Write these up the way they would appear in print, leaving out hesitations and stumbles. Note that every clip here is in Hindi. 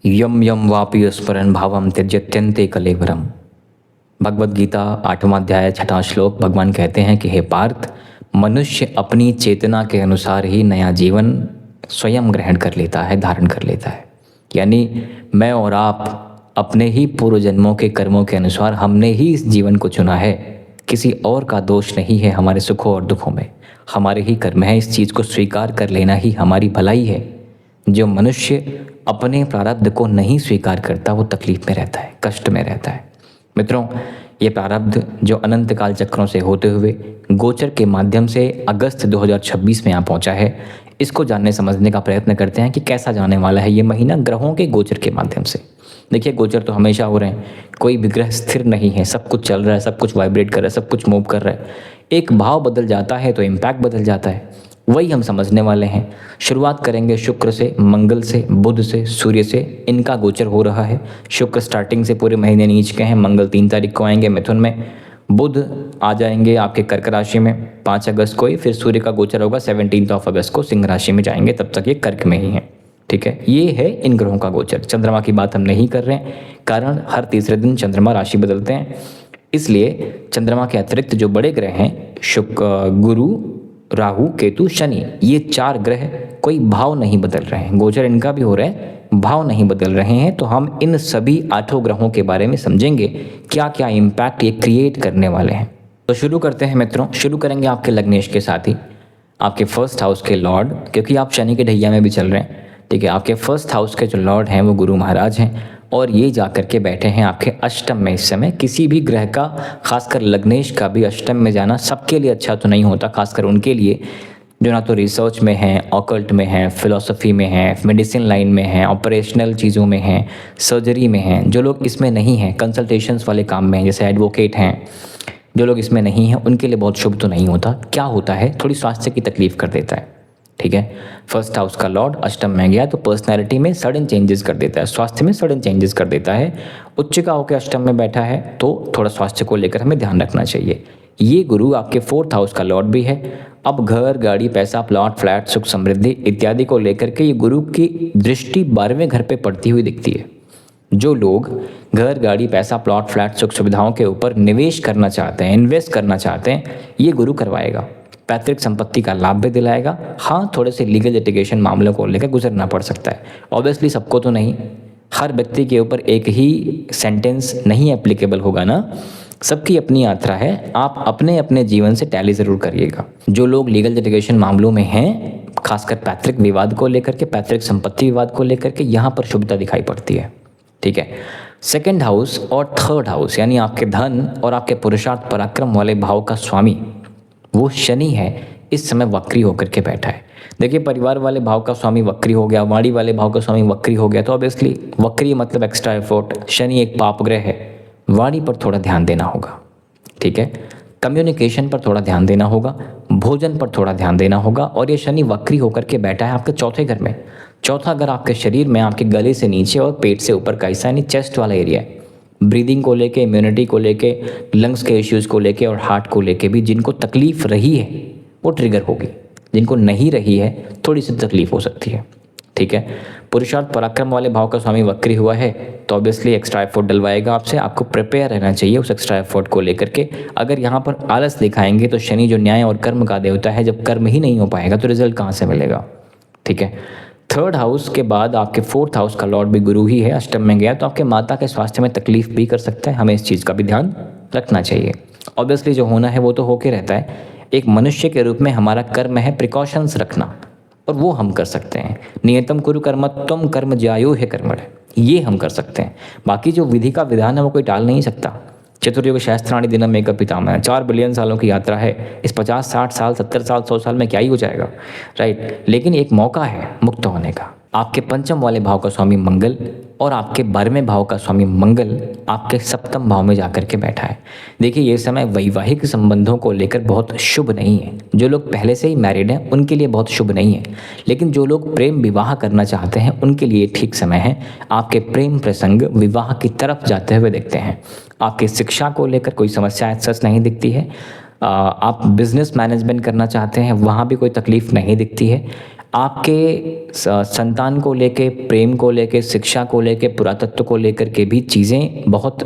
यम यम वापि स्मरण भावम त्यज्यत्यन्ते कलेवरम। भगवद गीता 8वां अध्याय 6वां श्लोक। भगवान कहते हैं कि हे पार्थ, मनुष्य अपनी चेतना के अनुसार ही नया जीवन स्वयं ग्रहण कर लेता है, धारण कर लेता है। यानी मैं और आप अपने ही पूर्व जन्मों के कर्मों के अनुसार हमने ही इस जीवन को चुना है। किसी और का दोष नहीं है हमारे सुखों और दुखों में, हमारे ही कर्म है। इस चीज़ को स्वीकार कर लेना ही हमारी भलाई है। जो मनुष्य अपने प्रारब्ध को नहीं स्वीकार करता वो तकलीफ में रहता है, कष्ट में रहता है। मित्रों, ये प्रारब्ध जो अनंत काल चक्रों से होते हुए गोचर के माध्यम से अगस्त 2026 में यहाँ पहुँचा है, इसको जानने समझने का प्रयत्न करते हैं कि कैसा जाने वाला है ये महीना ग्रहों के गोचर के माध्यम से। देखिए, गोचर तो हमेशा हो रहे हैं, कोई भी ग्रह स्थिर नहीं है, सब कुछ चल रहा है, सब कुछ वाइब्रेट कर रहा है, सब कुछ मूव कर रहा है। एक भाव बदल जाता है तो इम्पैक्ट बदल जाता है, वही हम समझने वाले हैं। शुरुआत करेंगे शुक्र से, मंगल से, बुध से, सूर्य से। इनका गोचर हो रहा है। शुक्र स्टार्टिंग से पूरे महीने नीच के हैं। मंगल 3 तारीख को आएंगे मिथुन में, बुध आ जाएंगे आपके कर्क राशि में 5 अगस्त को ही। फिर सूर्य का गोचर होगा 17 अगस्त को, सिंह राशि में जाएंगे, तब तक ये कर्क में ही है। ठीक है, ये है इन ग्रहों का गोचर। चंद्रमा की बात हम नहीं कर रहे हैं, कारण हर तीसरे दिन चंद्रमा राशि बदलते हैं, इसलिए चंद्रमा के अतिरिक्त जो बड़े ग्रह हैं शुक्र, गुरु, राहु, केतु, शनि, ये 4 ग्रह कोई भाव नहीं बदल रहे हैं। गोचर इनका भी हो रहा है, भाव नहीं बदल रहे हैं। तो हम इन सभी 8 ग्रहों के बारे में समझेंगे, क्या क्या इम्पैक्ट ये क्रिएट करने वाले हैं। तो शुरू करते हैं मित्रों। शुरू करेंगे आपके लग्नेश के साथ ही, आपके फर्स्ट हाउस के लॉर्ड, क्योंकि आप शनि के ढैया में भी चल रहे हैं। ठीक है, आपके फर्स्ट हाउस के जो लॉर्ड हैं वो गुरु महाराज हैं, और ये जा कर के बैठे हैं आपके अष्टम में। इस समय किसी भी ग्रह का, खासकर लग्नेश का भी अष्टम में जाना सबके लिए अच्छा तो नहीं होता, खासकर उनके लिए जो ना तो रिसर्च में हैं, ऑकल्ट में हैं, फिलॉसफी में हैं, मेडिसिन लाइन में हैं, ऑपरेशनल चीज़ों में हैं, सर्जरी में हैं। जो लोग इसमें नहीं हैं, कंसल्टेशंस वाले काम में हैं, जैसे एडवोकेट हैं, जो लोग इसमें नहीं हैं उनके लिए बहुत शुभ तो नहीं होता। क्या होता है, थोड़ी स्वास्थ्य की तकलीफ कर देता है। ठीक है, फर्स्ट हाउस का लॉर्ड अष्टम में गया तो पर्सनैलिटी में सडन चेंजेस कर देता है, स्वास्थ्य में सडन चेंजेस कर देता है। उच्च का होकर अष्टम में बैठा है तो थोड़ा स्वास्थ्य को लेकर हमें ध्यान रखना चाहिए। ये गुरु आपके 4th हाउस का लॉर्ड भी है। अब घर, गाड़ी, पैसा, प्लॉट, फ्लैट, सुख समृद्धि इत्यादि को लेकर के ये गुरु की दृष्टि 12वें घर पे पड़ती हुई दिखती है। जो लोग घर, गाड़ी, पैसा, प्लॉट, फ्लैट, सुख सुविधाओं के ऊपर निवेश करना चाहते हैं, इन्वेस्ट करना चाहते हैं, ये गुरु करवाएगा। पैतृक संपत्ति का लाभ भी दिलाएगा। हाँ, थोड़े से लीगल लिटिगेशन मामलों को लेकर गुजरना पड़ सकता है। ऑब्वियसली सबको तो नहीं, हर व्यक्ति के ऊपर एक ही सेंटेंस नहीं एप्लीकेबल होगा ना, सबकी अपनी यात्रा है। आप अपने अपने जीवन से टैली ज़रूर करिएगा। जो लोग लीगल लिटिगेशन मामलों में हैं, खासकर पैतृक विवाद को लेकर के, पैतृक संपत्ति विवाद को लेकर के, यहाँ पर शुभता दिखाई पड़ती है। ठीक है, 2nd हाउस और 3rd हाउस यानी आपके धन और आपके पुरुषार्थ पराक्रम वाले भाव का स्वामी वो शनि है, इस समय वक्री होकर के बैठा है। देखिए, परिवार वाले भाव का स्वामी वक्री हो गया, वाणी वाले भाव का स्वामी वक्री हो गया, तो ऑब्वियसली वक्री मतलब एक्स्ट्रा एफर्ट। शनि एक पाप ग्रह है, वाणी पर थोड़ा ध्यान देना होगा। ठीक है, कम्युनिकेशन पर थोड़ा ध्यान देना होगा, भोजन पर थोड़ा ध्यान देना होगा। और ये शनि वक्री होकर के बैठा है आपके 4थे घर में। 4था घर आपके शरीर में, आपके गले से नीचे और पेट से ऊपर का हिस्सा यानी चेस्ट वाला एरिया है। ब्रीदिंग को लेके, इम्यूनिटी को लेके, लंग्स के इश्यूज़ को लेके और हार्ट को लेके भी जिनको तकलीफ रही है वो ट्रिगर होगी, जिनको नहीं रही है थोड़ी सी तकलीफ हो सकती है। ठीक है, पुरुषार्थ पराक्रम वाले भाव का स्वामी वक्री हुआ है तो ऑब्वियसली एक्स्ट्रा एफर्ट डलवाएगा आपसे। आपको प्रिपेयर रहना चाहिए उस एक्स्ट्रा एफर्ट को लेकर के। अगर यहाँ पर आलस दिखाएंगे तो शनि जो न्याय और कर्म का देवता है, जब कर्म ही नहीं हो पाएगा तो रिजल्ट कहाँ से मिलेगा। ठीक है, 3rd हाउस के बाद आपके 4th हाउस का लॉर्ड भी गुरु ही है, अष्टम में गया तो आपके माता के स्वास्थ्य में तकलीफ भी कर सकता है। हमें इस चीज़ का भी ध्यान रखना चाहिए। ऑब्वियसली जो होना है वो तो होके रहता है। एक मनुष्य के रूप में हमारा कर्म है प्रिकॉशंस रखना, और वो हम कर सकते हैं। नियतम कुरु कर्म त्वम कर्म ज्यायो है कर्मण, ये हम कर सकते हैं। बाकी जो विधि का विधान है वो कोई टाल नहीं सकता। चतुर्युग शास्त्राणि दिनम एक पितामह, 4 बिलियन सालों की यात्रा है। इस 50, 60 साल, 70 साल, 100 साल में क्या ही हो जाएगा, राइट। लेकिन एक मौका है मुक्त होने का। आपके 5म वाले भाव का स्वामी मंगल और आपके 12वें भाव का स्वामी मंगल आपके 7म भाव में जाकर के बैठा है। देखिए, ये समय वैवाहिक संबंधों को लेकर बहुत शुभ नहीं है। जो लोग पहले से ही मैरिड हैं उनके लिए बहुत शुभ नहीं है, लेकिन जो लोग प्रेम विवाह करना चाहते हैं उनके लिए ठीक समय है। आपके प्रेम प्रसंग विवाह की तरफ जाते हुए दिखते हैं। आपकी शिक्षा को लेकर कोई समस्या सच नहीं दिखती है। आप बिजनेस मैनेजमेंट करना चाहते हैं, वहाँ भी कोई तकलीफ नहीं दिखती है। आपके संतान को लेके, प्रेम को लेके, शिक्षा को लेके, पुरातत्व को लेकर के भी चीज़ें बहुत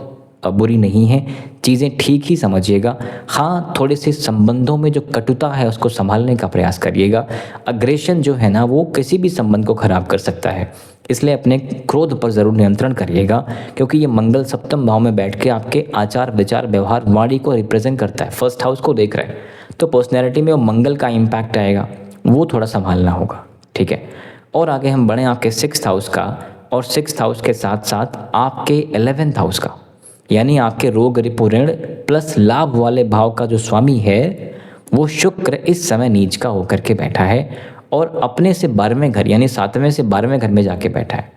बुरी नहीं हैं, चीज़ें ठीक ही समझिएगा। हाँ, थोड़े से संबंधों में जो कटुता है उसको संभालने का प्रयास करिएगा। अग्रेशन जो है ना वो किसी भी संबंध को खराब कर सकता है, इसलिए अपने क्रोध पर ज़रूर नियंत्रण करिएगा, क्योंकि ये मंगल सप्तम भाव में बैठ के आपके आचार विचार व्यवहार वाणी को रिप्रेजेंट करता है, फर्स्ट हाउस को देख रहा है, तो पर्सनैलिटी में वो मंगल का इम्पैक्ट आएगा, वो थोड़ा संभालना होगा, ठीक है। और आगे हम बढ़ें आपके 6th हाउस का, और 6th हाउस के साथ साथ आपके 11th हाउस का, यानी आपके रोग रिपु ऋण प्लस लाभ वाले भाव का जो स्वामी है वो शुक्र इस समय नीच का होकर के बैठा है और अपने से 12वें घर यानी 7वें से 12वें घर में जाके बैठा है।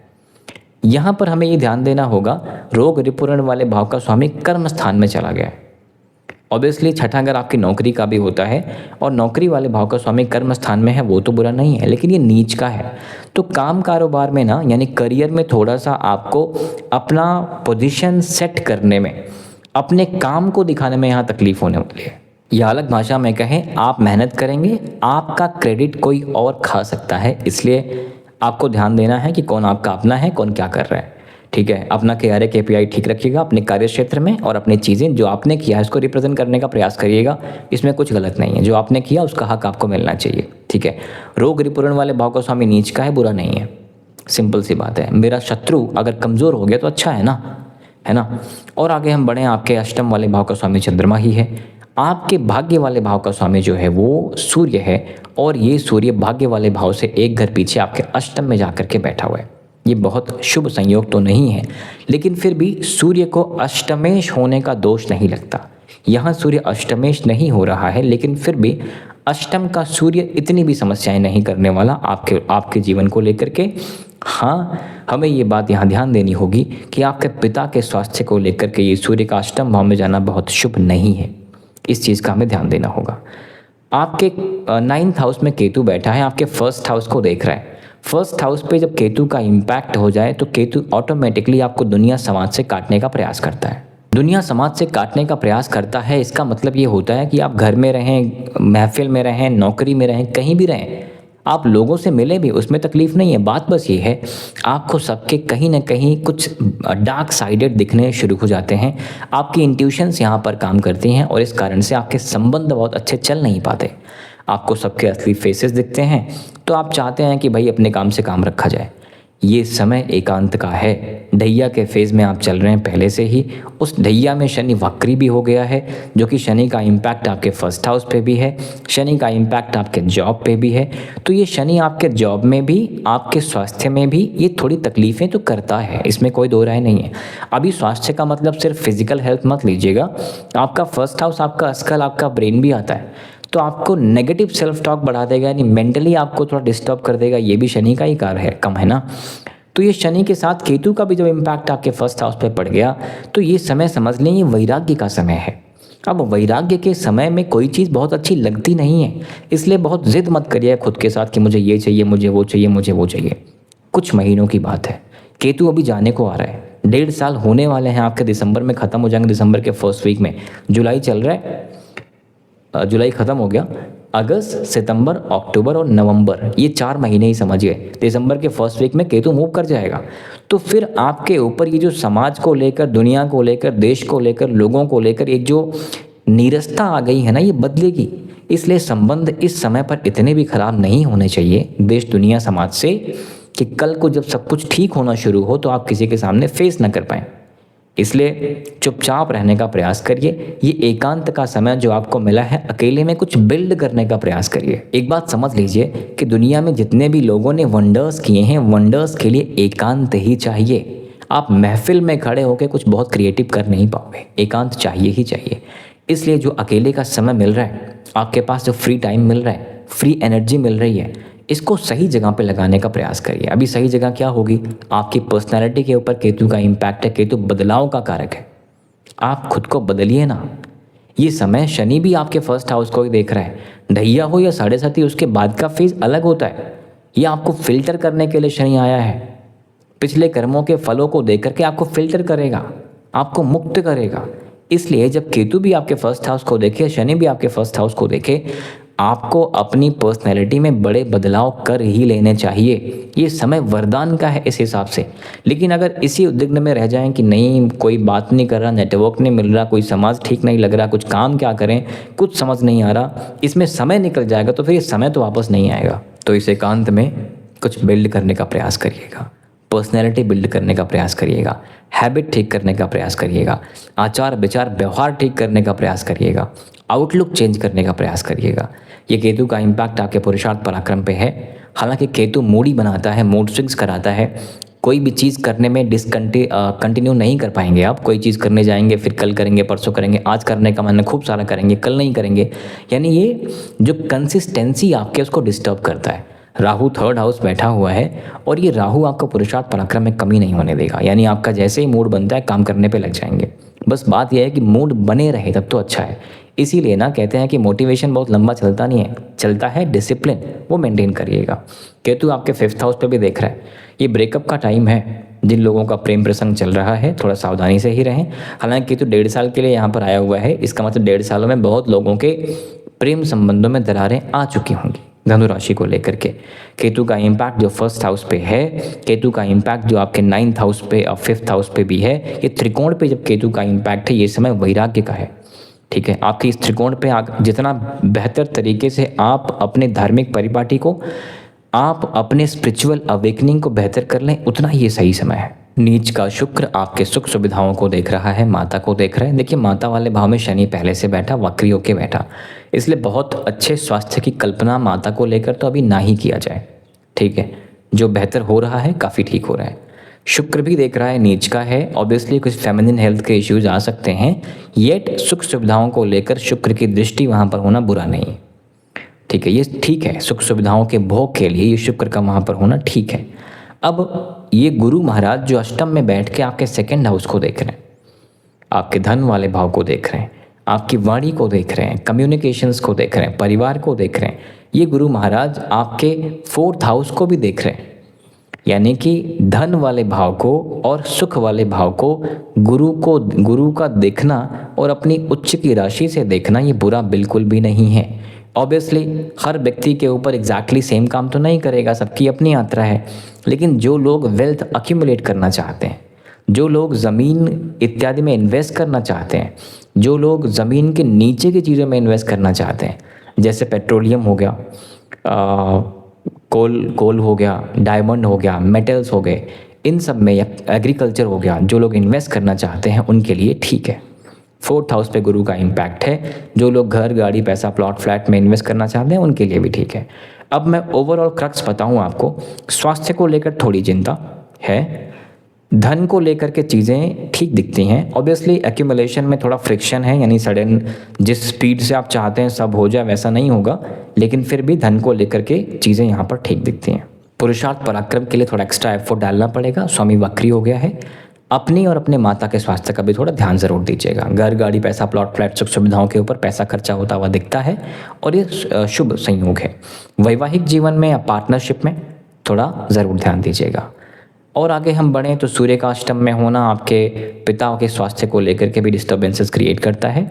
यहाँ पर हमें ये ध्यान देना होगा, रोग रिपु ऋण वाले भाव का स्वामी कर्म स्थान में चला गया है। ऑब्वियसली छठा घर आपकी नौकरी का भी होता है और नौकरी वाले भाव का स्वामी कर्म स्थान में है, वो तो बुरा नहीं है, लेकिन ये नीच का है। तो काम कारोबार में ना, यानी करियर में थोड़ा सा आपको अपना पोजीशन सेट करने में, अपने काम को दिखाने में यहाँ तकलीफ होने वाली है। या अलग भाषा में कहें, आप मेहनत करेंगे, आपका क्रेडिट कोई और खा सकता है, इसलिए आपको ध्यान देना है कि कौन आपका अपना है, कौन क्या कर रहा है, ठीक है। अपना KRA KPI ठीक रखिएगा अपने कार्य क्षेत्र में, और अपनी चीज़ें जो आपने किया है उसको रिप्रेजेंट करने का प्रयास करिएगा, इसमें कुछ गलत नहीं है, जो आपने किया उसका हक आपको मिलना चाहिए, ठीक है। रोग रिपु ऋण वाले भाव का स्वामी नीच का है, बुरा नहीं है, सिंपल सी बात है। मेरा शत्रु अगर कमज़ोर हो गया तो अच्छा है ना। और आगे हम बढ़ें, आपके अष्टम वाले भाव का स्वामी चंद्रमा ही है। आपके भाग्य वाले भाव का स्वामी जो है वो सूर्य है, और ये सूर्य भाग्य वाले भाव से एक घर पीछे आपके अष्टम में जाकर के बैठा हुआ है। ये बहुत शुभ संयोग तो नहीं है, लेकिन फिर भी सूर्य को अष्टमेश होने का दोष नहीं लगता। यहाँ सूर्य अष्टमेश नहीं हो रहा है, लेकिन फिर भी अष्टम का सूर्य इतनी भी समस्याएं नहीं करने वाला आपके जीवन को लेकर के। हाँ, हमें ये बात यहाँ ध्यान देनी होगी कि आपके पिता के स्वास्थ्य को लेकर के ये सूर्य का अष्टम भाव में जाना बहुत शुभ नहीं है, इस चीज़ का हमें ध्यान देना होगा। आपके 9th हाउस में केतु बैठा है, आपके 1st हाउस को देख रहा है। 1st हाउस पे जब केतु का इम्पैक्ट हो जाए तो केतु ऑटोमेटिकली आपको दुनिया समाज से काटने का प्रयास करता है। दुनिया समाज से काटने का प्रयास करता है, इसका मतलब ये होता है कि आप घर में रहें, महफिल में रहें, नौकरी में रहें, कहीं भी रहें, आप लोगों से मिले भी, उसमें तकलीफ नहीं है। बात बस ये है, आपको सबके कहीं ना कहीं कुछ डार्क साइडेड दिखने शुरू हो जाते हैं, आपकी इंट्यूशंस यहाँ पर काम करती हैं, और इस कारण से आपके संबंध बहुत अच्छे चल नहीं पाते। आपको सबके असली फेसेस दिखते हैं, तो आप चाहते हैं कि भाई अपने काम से काम रखा जाए। ये समय एकांत का है, ढैया के फेज़ में आप चल रहे हैं पहले से ही। उस ढैया में शनि वक्री भी हो गया है, जो कि शनि का इम्पैक्ट आपके 1st हाउस पे भी है, शनि का इम्पैक्ट आपके जॉब पे भी है। तो ये शनि आपके जॉब में भी, आपके स्वास्थ्य में भी ये थोड़ी तकलीफ़ें तो करता है, इसमें कोई दो राय नहीं है। अभी स्वास्थ्य का मतलब सिर्फ फिजिकल हेल्थ मत लीजिएगा, आपका 1st हाउस, आपका स्कल, आपका ब्रेन भी आता है, तो आपको नेगेटिव सेल्फ टॉक बढ़ा देगा, यानी मेंटली आपको थोड़ा डिस्टर्ब कर देगा, ये भी शनि का ही कार्य है, कम है ना। तो ये शनि के साथ केतु का भी जब इम्पैक्ट आपके 1st हाउस पे पड़ गया, तो ये समय समझ लें ये वैराग्य का समय है। अब वैराग्य के समय में कोई चीज़ बहुत अच्छी लगती नहीं है, इसलिए बहुत जिद मत करिए खुद के साथ कि मुझे ये चाहिए, मुझे वो चाहिए, मुझे वो चाहिए। कुछ महीनों की बात है, केतु अभी जाने को आ रहा है, 1.5 साल होने वाले हैं आपके, दिसंबर में ख़त्म हो जाएंगे, दिसंबर के 1st वीक में। जुलाई चल रहा है, जुलाई ख़त्म हो गया, अगस्त, सितंबर, अक्टूबर और नवंबर, ये 4 महीने ही समझिए। दिसंबर के 1st वीक में केतु मूव कर जाएगा, तो फिर आपके ऊपर ये जो समाज को लेकर, दुनिया को लेकर, देश को लेकर, लोगों को लेकर एक जो नीरसता आ गई है ना, ये बदलेगी। इसलिए संबंध इस समय पर इतने भी खराब नहीं होने चाहिए देश, दुनिया, समाज से, कि कल को जब सब कुछ ठीक होना शुरू हो तो आप किसी के सामने फेस ना कर पाएँ। इसलिए चुपचाप रहने का प्रयास करिए। ये एकांत का समय जो आपको मिला है, अकेले में कुछ बिल्ड करने का प्रयास करिए। एक बात समझ लीजिए कि दुनिया में जितने भी लोगों ने वंडर्स किए हैं, वंडर्स के लिए एकांत ही चाहिए। आप महफिल में खड़े होकर कुछ बहुत क्रिएटिव कर नहीं पाओगे, एकांत चाहिए ही चाहिए। इसलिए जो अकेले का समय मिल रहा है, आपके पास जो फ्री टाइम मिल रहा है, फ्री एनर्जी मिल रही है, इसको सही जगह पे लगाने का प्रयास करिए। अभी सही जगह क्या होगी, आपकी पर्सनैलिटी के ऊपर केतु का इम्पैक्ट है, केतु बदलाव का कारक है, आप खुद को बदलिए ना। ये समय शनि भी आपके 1st हाउस को ही देख रहा है, ढैया हो या 7.5, उसके बाद का फेज अलग होता है। ये आपको फिल्टर करने के लिए शनि आया है, पिछले कर्मों के फलों को देख करके आपको फिल्टर करेगा, आपको मुक्त करेगा। इसलिए जब केतु भी आपके 1st हाउस को देखे, शनि भी आपके 1st हाउस को देखे, आपको अपनी पर्सनैलिटी में बड़े बदलाव कर ही लेने चाहिए। ये समय वरदान का है इस हिसाब से। लेकिन अगर इसी उद्विग्न में रह जाएं कि नहीं कोई बात नहीं कर रहा, नेटवर्क नहीं मिल रहा, कोई समाज ठीक नहीं लग रहा, कुछ काम क्या करें कुछ समझ नहीं आ रहा, इसमें समय निकल जाएगा तो फिर ये समय तो वापस नहीं आएगा। तो इस एकांत में कुछ बिल्ड करने का प्रयास करिएगा, पर्सनैलिटी बिल्ड करने का प्रयास करिएगा, हैबिट ठीक करने का प्रयास करिएगा, आचार विचार व्यवहार ठीक करने का प्रयास करिएगा, आउटलुक चेंज करने का प्रयास करिएगा। ये केतु का इम्पैक्ट आपके पुरुषार्थ पराक्रम पे है। हालांकि केतु मूडी बनाता है, मूड स्विंग्स कराता है। कोई भी चीज़ करने में कंटिन्यू नहीं कर पाएंगे आप। कोई चीज़ करने जाएंगे फिर कल करेंगे, परसों करेंगे, आज करने का मन है खूब सारा करेंगे, कल नहीं करेंगे। यानी ये जो कंसिस्टेंसी आपके उसको डिस्टर्ब करता है। राहु 3rd हाउस बैठा हुआ है और ये राहु आपका पुरुषार्थ पराक्रम में कमी नहीं होने देगा। यानी आपका जैसे ही मूड बनता है काम करने पे लग जाएंगे। बस बात यह है कि मूड बने रहे तब तो अच्छा है। इसीलिए ना कहते हैं कि मोटिवेशन बहुत लंबा चलता नहीं है, चलता है डिसिप्लिन, वो मेंटेन करिएगा। केतु आपके 5th हाउस पे भी देख रहा है। ये ब्रेकअप का टाइम है। जिन लोगों का प्रेम प्रसंग चल रहा है थोड़ा सावधानी से ही रहें। हालांकि केतु 1.5 साल के लिए यहाँ पर आया हुआ है, इसका मतलब 1.5 सालों में बहुत लोगों के प्रेम संबंधों में दरारें आ चुकी होंगी धनु राशि को लेकर के। केतु का इम्पैक्ट जो 1st हाउस पे है, केतु का इम्पैक्ट जो आपके 9th हाउस पे और 5th हाउस पे भी है, ये त्रिकोण पे जब केतु का इम्पैक्ट है ये समय वैराग्य का है। ठीक है, आपकी इस त्रिकोण पे जितना बेहतर तरीके से आप अपने धार्मिक परिपाटी को, आप अपने स्पिरिचुअल अवेकनिंग को बेहतर कर लें उतना ही ये सही समय है। नीच का शुक्र आपके सुख सुविधाओं को देख रहा है, माता को देख रहा है। देखिए माता वाले भाव में शनि पहले से बैठा, वक्री होके बैठा, इसलिए बहुत अच्छे स्वास्थ्य की कल्पना माता को लेकर तो अभी ना ही किया जाए। ठीक है, जो बेहतर हो रहा है काफ़ी ठीक हो रहा है। शुक्र भी देख रहा है, नीच का है। ऑब्वियसली कुछ फेमिनिन हेल्थ के इश्यूज आ सकते हैं, येट सुख सुविधाओं को लेकर शुक्र की दृष्टि वहाँ पर होना बुरा नहीं है। ठीक है, ये ठीक है, सुख सुविधाओं के भोग के लिए ये शुक्र का वहाँ पर होना ठीक है। अब ये गुरु महाराज जो अष्टम में बैठ के आपके 2nd हाउस को देख रहे हैं, आपके धन वाले भाव को देख रहे हैं, आपकी वाणी को देख रहे हैं, कम्युनिकेशंस को देख रहे हैं, परिवार को देख रहे हैं। ये गुरु महाराज आपके 4th हाउस को भी देख रहे हैं। यानी कि धन वाले भाव को और सुख वाले भाव को गुरु का देखना और अपनी उच्च की राशि से देखना ये बुरा बिल्कुल भी नहीं है। ऑब्वियसली हर व्यक्ति के ऊपर एग्जैक्टली सेम काम तो नहीं करेगा, सबकी अपनी यात्रा है। लेकिन जो लोग वेल्थ अक्यूमुलेट करना चाहते हैं, जो लोग ज़मीन इत्यादि में इन्वेस्ट करना चाहते हैं, जो लोग ज़मीन के नीचे की चीज़ों में इन्वेस्ट करना चाहते हैं, जैसे पेट्रोलियम हो गया, कोल हो गया, डायमंड हो गया, मेटल्स हो गए, इन सब में, या एग्रीकल्चर हो गया, जो लोग इन्वेस्ट करना चाहते हैं उनके लिए ठीक है। 4th हाउस पे गुरु का इम्पैक्ट है। जो लोग घर गाड़ी पैसा प्लॉट फ्लैट में इन्वेस्ट करना चाहते हैं उनके लिए भी ठीक है। अब मैं ओवरऑल क्रक्स बताऊं आपको, स्वास्थ्य को लेकर थोड़ी चिंता है, धन को लेकर के चीज़ें ठीक दिखती हैं। ऑब्वियसली एक्यूमुलेशन में थोड़ा फ्रिक्शन है, यानी सडन जिस स्पीड से आप चाहते हैं सब हो जाए वैसा नहीं होगा, लेकिन फिर भी धन को लेकर के चीज़ें यहाँ पर ठीक दिखती हैं। पुरुषार्थ पराक्रम के लिए थोड़ा एक्स्ट्रा एफर्ट डालना पड़ेगा। स्वामी वक्री हो गया है। अपनी और अपने माता के स्वास्थ्य का भी थोड़ा ध्यान ज़रूर दीजिएगा। घर गाड़ी पैसा प्लॉट फ्लैट सुख सुविधाओं के ऊपर पैसा खर्चा होता हुआ दिखता है और ये शुभ संयोग है। वैवाहिक जीवन में या पार्टनरशिप में थोड़ा ज़रूर ध्यान दीजिएगा। और आगे हम बढ़ें तो सूर्य का अष्टम में होना आपके पिता के स्वास्थ्य को लेकर के भी डिस्टर्बेंसेस क्रिएट करता है।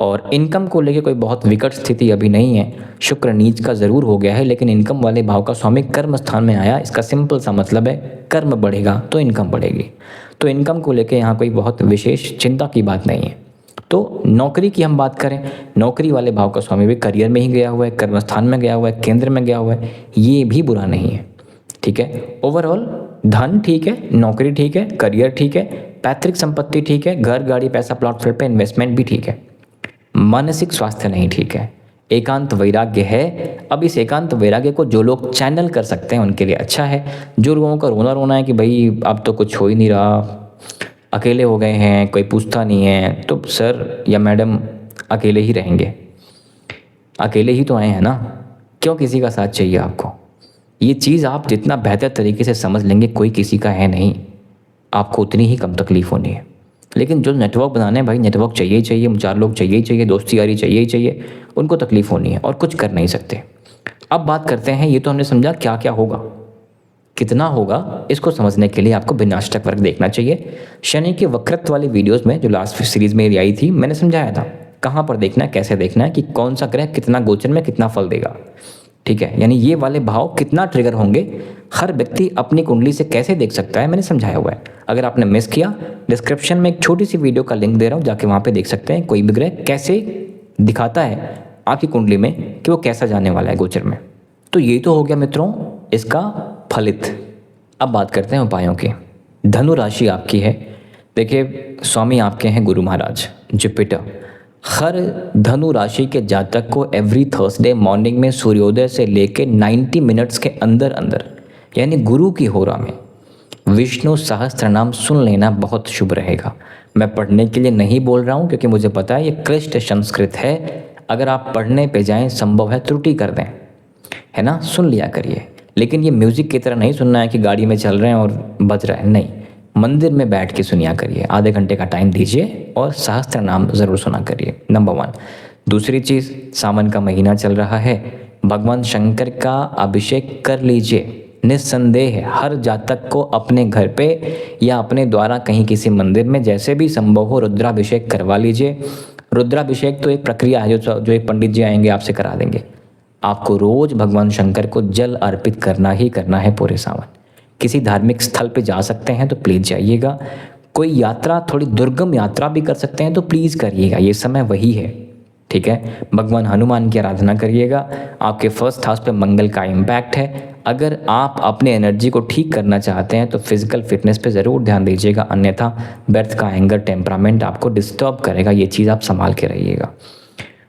और इनकम को लेकर कोई बहुत विकट स्थिति अभी नहीं है। शुक्र नीच का ज़रूर हो गया है, लेकिन इनकम वाले भाव का स्वामी कर्म स्थान में आया। इसका सिंपल सा मतलब है कर्म बढ़ेगा तो इनकम बढ़ेगी। तो इनकम को लेकर यहाँ कोई बहुत विशेष चिंता की बात नहीं है। तो नौकरी की हम बात करें, नौकरी वाले भाव का स्वामी भी करियर में ही गया हुआ है, कर्म स्थान में गया हुआ है, केंद्र में गया हुआ है, ये भी बुरा नहीं है। ठीक है, ओवरऑल धन ठीक है, नौकरी ठीक है, करियर ठीक है, पैतृक संपत्ति ठीक है, घर गाड़ी पैसा प्लॉट फ्लैट पे इन्वेस्टमेंट भी ठीक है। मानसिक स्वास्थ्य नहीं ठीक है। एकांत वैराग्य है। अब इस एकांत वैराग्य को जो लोग चैनल कर सकते हैं उनके लिए अच्छा है। जो लोगों का रोना रोना है कि भाई अब तो कुछ हो ही नहीं रहा, अकेले हो गए हैं, कोई पूछता नहीं है, तो सर या मैडम अकेले ही रहेंगे। अकेले ही तो आए हैं ना, क्यों किसी का साथ चाहिए आपको? ये चीज़ आप जितना बेहतर तरीके से समझ लेंगे, कोई किसी का है नहीं, आपको उतनी ही कम तकलीफ होनी है। लेकिन जो नेटवर्क बनाने हैं भाई, नेटवर्क चाहिए ही चाहिए, 4 लोग चाहिए ही चाहिए, दोस्ती यारी चाहिए ही चाहिए, उनको तकलीफ होनी है और कुछ कर नहीं सकते। अब बात करते हैं, ये तो हमने समझा क्या क्या होगा, कितना होगा, इसको समझने के लिए आपको विनाशक वर्ग देखना चाहिए। शनि के वक्रत्व वाली वीडियोस में जो लास्ट सीरीज में आई थी मैंने समझाया था कहाँ पर देखना है, कैसे देखना है कि कौन सा ग्रह कितना गोचर में कितना फल देगा, ठीक है। यानी ये वाले भाव कितना ट्रिगर होंगे, हर व्यक्ति अपनी कुंडली से कैसे देख सकता है, मैंने समझाया हुआ है। अगर आपने मिस किया, डिस्क्रिप्शन में एक छोटी सी वीडियो का लिंक दे रहा हूँ, जाके वहाँ पे देख सकते हैं कोई भी ग्रह कैसे दिखाता है आपकी कुंडली में कि वो कैसा जाने वाला है गोचर में। तो ये तो हो गया मित्रों इसका फलित। अब बात करते हैं उपायों की। धनु राशि आपकी है, देखिए स्वामी आपके हैं गुरु महाराज जुपिटर। हर धनु राशि के जातक को एवरी थर्सडे मॉर्निंग में सूर्योदय से लेके 90 मिनट्स के अंदर अंदर यानी गुरु की होरा में विष्णु सहस्त्र नाम सुन लेना बहुत शुभ रहेगा। मैं पढ़ने के लिए नहीं बोल रहा हूँ क्योंकि मुझे पता है ये क्लिष्ट संस्कृत है, अगर आप पढ़ने पे जाएं संभव है त्रुटि कर दें, है ना, सुन लिया करिए। लेकिन ये म्यूज़िक की तरह नहीं सुनना है कि गाड़ी में चल रहे हैं और बज रहा है, नहीं, मंदिर में बैठ के सुनिया करिए, आधे घंटे का टाइम दीजिए और सहस्त्र नाम ज़रूर सुना करिए, नंबर 1। दूसरी चीज़, सावन का महीना चल रहा है, भगवान शंकर का अभिषेक कर लीजिए। निस्संदेह हर जातक को अपने घर पे या अपने द्वारा कहीं किसी मंदिर में जैसे भी संभव हो रुद्राभिषेक करवा लीजिए। रुद्राभिषेक तो एक प्रक्रिया है जो एक पंडित जी आएंगे आपसे करा देंगे। आपको रोज़ भगवान शंकर को जल अर्पित करना ही करना है पूरे सावन। किसी धार्मिक स्थल पे जा सकते हैं तो प्लीज़ जाइएगा, कोई यात्रा थोड़ी दुर्गम यात्रा भी कर सकते हैं तो प्लीज़ करिएगा, ये समय वही है, ठीक है। भगवान हनुमान की आराधना करिएगा। आपके फर्स्ट हाउस पे मंगल का इम्पैक्ट है। अगर आप अपने एनर्जी को ठीक करना चाहते हैं तो फिजिकल फिटनेस पे ज़रूर ध्यान दीजिएगा, अन्यथा बर्थ का एंगर टेम्परामेंट आपको डिस्टर्ब करेगा, ये चीज़ आप संभाल के रहिएगा।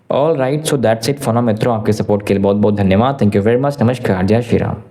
All right, so that's it for now मित्रों। आपके सपोर्ट के लिए बहुत बहुत धन्यवाद। Thank you very much. नमस्कार, जय श्री राम।